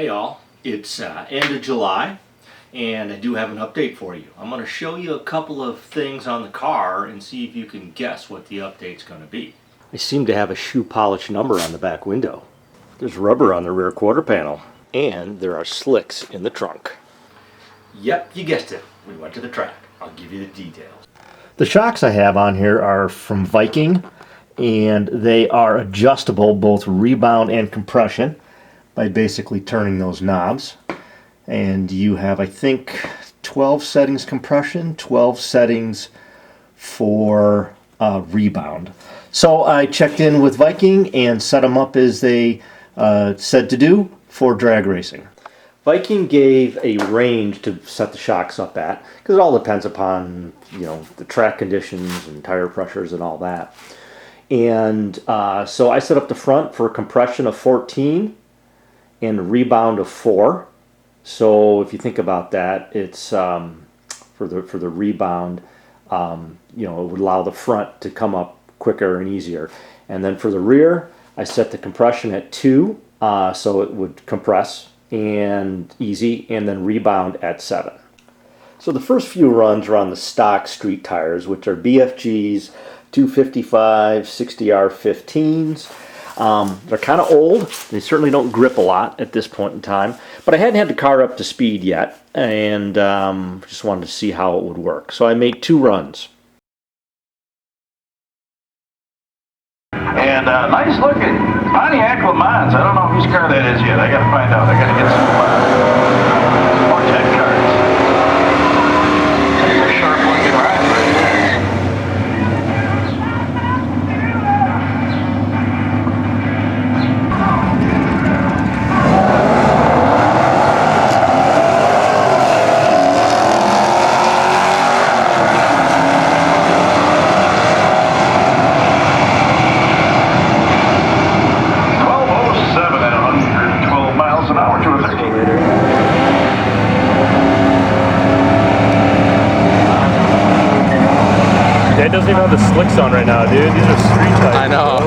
Hey all, it's end of July and I do have an update for you. I'm going to show you a couple of things on the car and see if you can guess what the update's going to be. I seem to have a shoe polish number on the back window. There's rubber on the rear quarter panel and there are slicks in the trunk. Yep, you guessed it. We went to the track. I'll give you the details. The shocks I have on here are from Viking and they are adjustable, both rebound and compression, by basically turning those knobs. And you have, I think, 12 settings compression, 12 settings for rebound. So I checked in with Viking and set them up as they said to do for drag racing. Viking gave a range to set the shocks up at, because it all depends upon, you know, the track conditions and tire pressures and all that. And so I set up the front for a compression of 14 and a rebound of 4. So if you think about that, it's for the rebound, you know, it would allow the front to come up quicker and easier. And then for the rear, I set the compression at 2, so it would compress and easy, and then rebound at 7. So the first few runs are on the stock street tires, which are BFGs 255 60R15s. They're kind of old. They certainly don't grip a lot at this point in time, but I hadn't had the car up to speed yet, and just wanted to see how it would work. So I made 2 runs. And nice looking Pontiac Lemans. I don't know whose car that is yet. I got to find out. I got to get some Pontiac cars. That's a sharp looking ride right there. Dad doesn't even have the slicks on right now, dude. These are street tires. I know.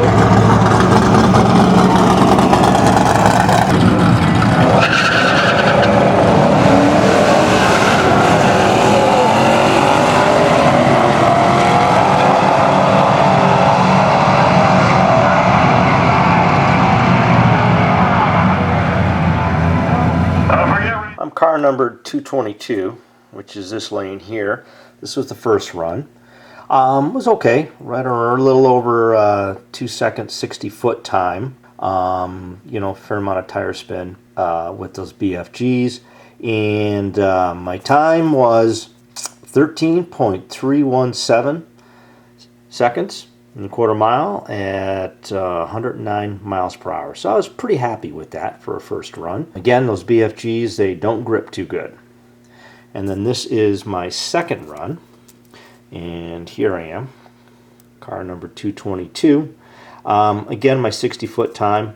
I'm car number 222, which is this lane here. This was the first run. It was okay, right around a little over 2 seconds, 60 foot time. You know, fair amount of tire spin with those BFGs. And my time was 13.317 seconds in the quarter mile at 109 miles per hour. So I was pretty happy with that for a first run. Again, those BFGs, they don't grip too good. And then this is my second run. And here I am, car number 222. Again, my 60 foot time,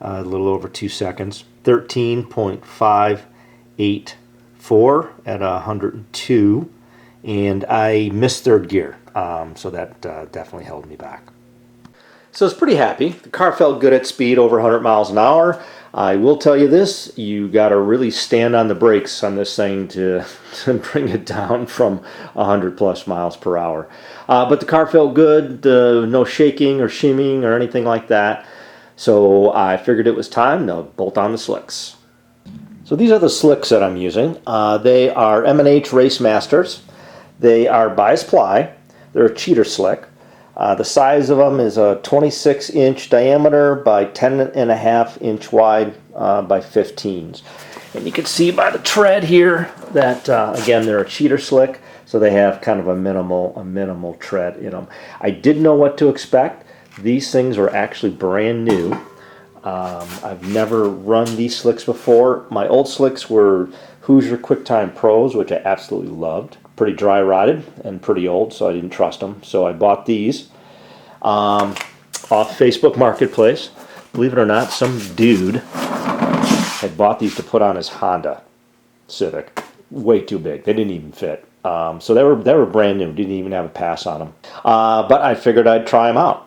a little over 2 seconds, 13.584 at 102, and I missed third gear, so that definitely held me back. So I was pretty happy. The car felt good at speed, over 100 miles an hour. I will tell you this, you got to really stand on the brakes on this thing to bring it down from 100 plus miles per hour. But the car felt good, no shaking or shimmying or anything like that. So I figured it was time to bolt on the slicks. So these are the slicks that I'm using. They are M&H Race Masters. They are bias ply. They're a cheater slick. The size of them is a 26-inch diameter by 10.5-inch wide by 15s. And you can see by the tread here that, again, they're a cheater slick, so they have kind of a minimal tread in them. I didn't know what to expect. These things are actually brand new. I've never run these slicks before. My old slicks were Hoosier QuickTime Pros, which I absolutely loved. Pretty dry rotted and pretty old, so I didn't trust them. So I bought these off Facebook Marketplace. Believe it or not, some dude had bought these to put on his Honda Civic. Way too big. They didn't even fit. So they were brand new. Didn't even have a pass on them. But I figured I'd try them out.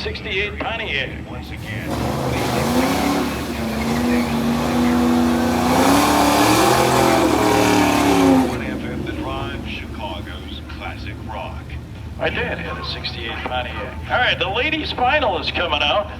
68 Pontiac. Once again. The Drive, Chicago's classic rock. I did hit a 68 Pontiac. All right, the ladies' final is coming out.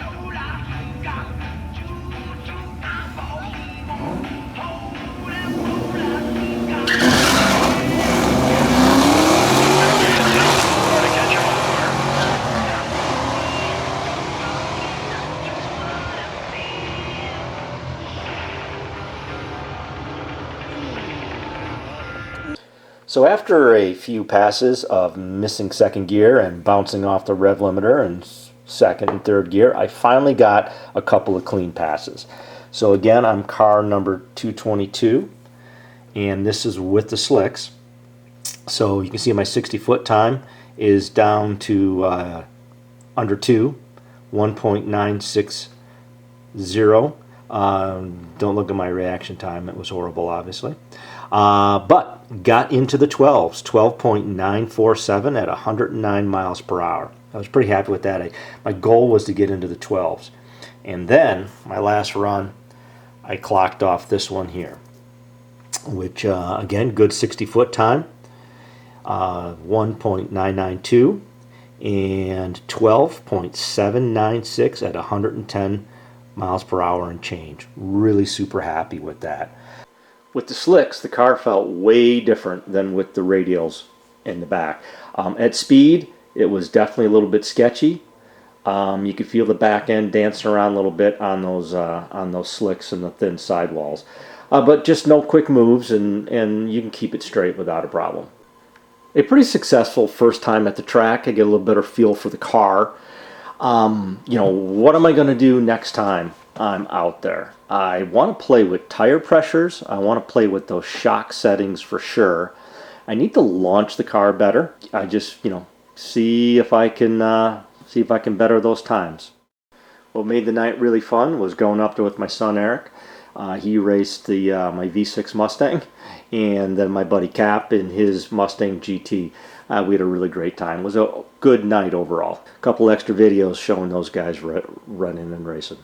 So after a few passes of missing second gear and bouncing off the rev limiter in second and third gear, I finally got a couple of clean passes. So again, I'm car number 222, and this is with the slicks. So you can see my 60-foot time is down to under 2, 1.960. Don't look at my reaction time, it was horrible obviously. But got into the 12s, 12.947 at 109 miles per hour. I was pretty happy with that. My goal was to get into the 12s. And then, my last run, I clocked off this one here, which, again, good 60-foot time, 1.992, and 12.796 at 110 miles per hour and change. Really super happy with that. With the slicks, the car felt way different than with the radials in the back. At speed, it was definitely a little bit sketchy. You could feel the back end dancing around a little bit on those slicks and the thin sidewalls. But just no quick moves, and you can keep it straight without a problem. A pretty successful first time at the track. I get a little better feel for the car. You know, what am I going to do next time I'm out there? I want to play with tire pressures. I want to play with those shock settings for sure. I need to launch the car better. I just, you know, see if I can better those times. What made the night really fun was going up there with my son Eric. He raced my V6 Mustang, and then my buddy Cap in his Mustang GT. We had a really great time. It was a good night overall. A couple extra videos showing those guys running and racing.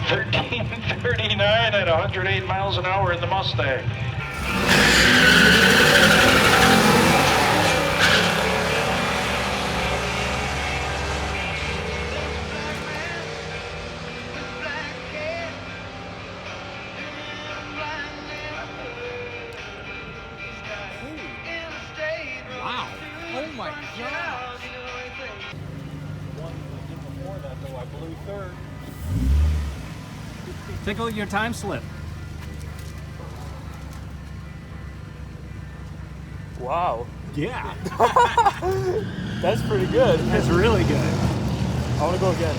1339 at 108 miles an hour in the Mustang. Wow. Oh my God. Before that, though, I blew third. Take a look at your time slip. Wow. Yeah. That's pretty good. That's really good. I want to go again.